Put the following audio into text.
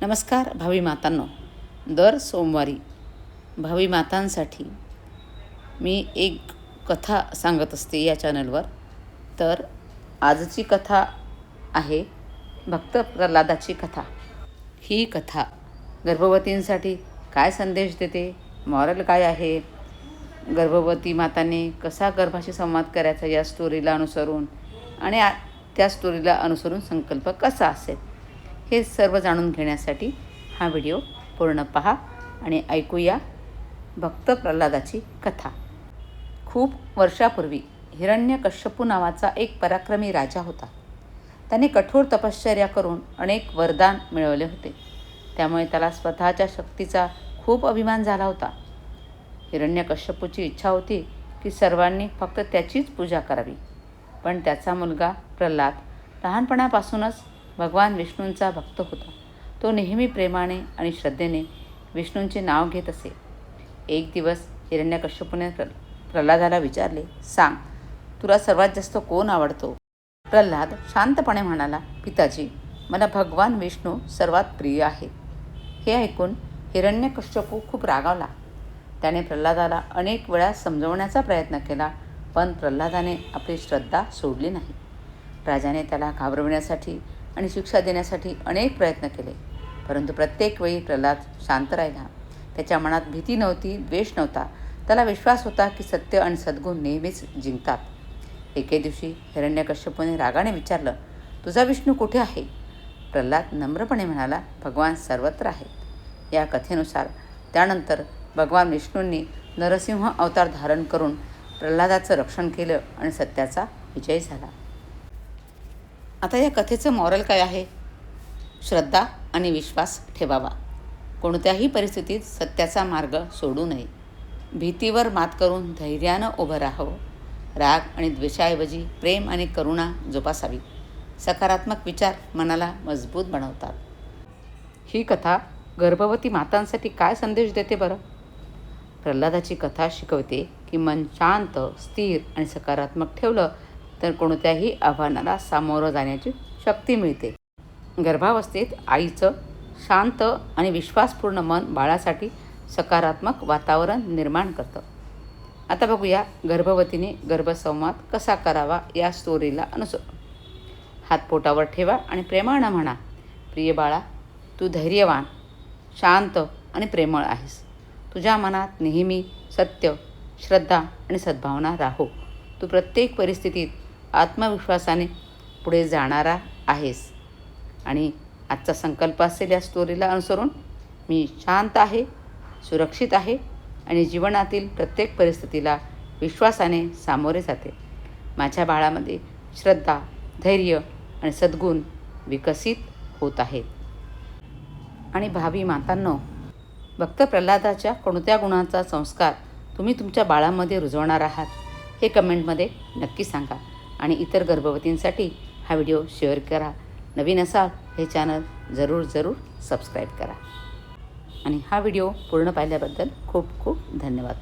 नमस्कार भावी मातांनो, दर सोमवारी भावी मातांसाठी मी एक कथा सांगत असते या चॅनलवर. तर आजची कथा आहे भक्त प्रल्हादाची कथा. ही कथा गर्भवतींसाठी काय संदेश देते, मॉरल काय आहे, गर्भवती माताने कसा गर्भाशी संवाद करायचा या स्टोरीला अनुसरून आणि त्या स्टोरीला अनुसरून संकल्प कसा असेल हे सर्व जाणून घेण्यासाठी हा व्हिडिओ पूर्ण पहा आणि ऐकूया भक्त प्रल्हादाची कथा. खूप वर्षापूर्वी हिरण्यकश्यपू नावाचा एक पराक्रमी राजा होता. त्याने कठोर तपश्चर्या करून अनेक वरदान मिळवले होते. त्यामुळे त्याला स्वतःच्या शक्तीचा खूप अभिमान झाला होता. हिरण्यकश्यपूची इच्छा होती की सर्वांनी फक्त त्याचीच पूजा करावी. पण त्याचा मुलगा प्रल्हाद लहानपणापासूनच भगवान विष्णूंचा भक्त होता. तो नेहमी प्रेमाने आणि श्रद्धेने विष्णूंचे नाव घेत असे. एक दिवस हिरण्यकश्यपूने प्रल्हादाला विचारले, सांग, तुला सर्वात जास्त कोण आवडतो? प्रल्हाद शांतपणे म्हणाला, पिताजी, मला भगवान विष्णू सर्वात प्रिय आहेत. हे ऐकून हिरण्यकश्यपू खूप रागावला. त्याने प्रल्हादाला अनेक वेळा समजवण्याचा प्रयत्न केला, पण प्रल्हादाने आपली श्रद्धा सोडली नाही. राजाने त्याला घाबरविण्यासाठी आणि शिक्षा देण्यासाठी अनेक प्रयत्न केले, परंतु प्रत्येक वेळी प्रल्हाद शांत राहिला. त्याच्या मनात भीती नव्हती, द्वेष नव्हता. त्याला विश्वास होता की सत्य आणि सद्गुण नेहमीच जिंकतात. एके दिवशी हिरण्यकश्यपूने रागाने विचारलं, तुझा विष्णू कुठे आहे? प्रल्हाद नम्रपणे म्हणाला, भगवान सर्वत्र आहेत. या कथेनुसार त्यानंतर भगवान विष्णूंनी नरसिंह अवतार धारण करून प्रल्हादाचं रक्षण केलं आणि सत्याचा विजय झाला. आता या कथेचं मॉरल काय आहे? श्रद्धा आणि विश्वास ठेवावा. कोणत्याही परिस्थितीत सत्याचा मार्ग सोडू नये. भीतीवर मात करून धैर्यानं उभं राहावं. राग आणि द्वेषाऐवजी प्रेम आणि करुणा जोपासावी. सकारात्मक विचार मनाला मजबूत बनवतात. ही कथा गर्भवती मातांसाठी काय संदेश देते बरं? प्रल्हादाची कथा शिकवते की मन शांत, स्थिर आणि सकारात्मक ठेवलं तर कोणत्याही आव्हानाला सामोरं जाण्याची शक्ती मिळते. गर्भावस्थेत आईचं शांत आणि विश्वासपूर्ण मन बाळासाठी सकारात्मक वातावरण निर्माण करतं. आता बघूया गर्भवतीने गर्भसंवाद कसा करावा या स्टोरीला अनुसरून. हात पोटावर ठेवा आणि प्रेमानं म्हणा, प्रिय बाळा, तू धैर्यवान, शांत आणि प्रेमळ आहेस. तुझ्या मनात नेहमी सत्य, श्रद्धा आणि सद्भावना राहो. तू प्रत्येक परिस्थितीत आत्मविश्वासाने पुढे जाणारा आहेस. आणि आजचा संकल्प असेल या स्टोरीला अनुसरून, मी शांत आहे, सुरक्षित आहे आणि जीवनातील प्रत्येक परिस्थितीला विश्वासाने सामोरे जाते. माझ्या बाळामध्ये श्रद्धा, धैर्य आणि सद्गुण विकसित होत आहेत. आणि भावी मातांनो, भक्त प्रल्हादाच्या कोणत्या गुणांचा संस्कार तुम्ही तुमच्या बाळामध्ये रुजवणार आहात हे कमेंटमध्ये नक्की सांगा. आणि इतर गर्भवतींसाठी हा व्हिडिओ शेअर करा. नवीन असाल हे चॅनल जरूर सबस्क्राईब करा. आणि हा व्हिडिओ पूर्ण पाहिल्याबद्दल खूप खूप धन्यवाद.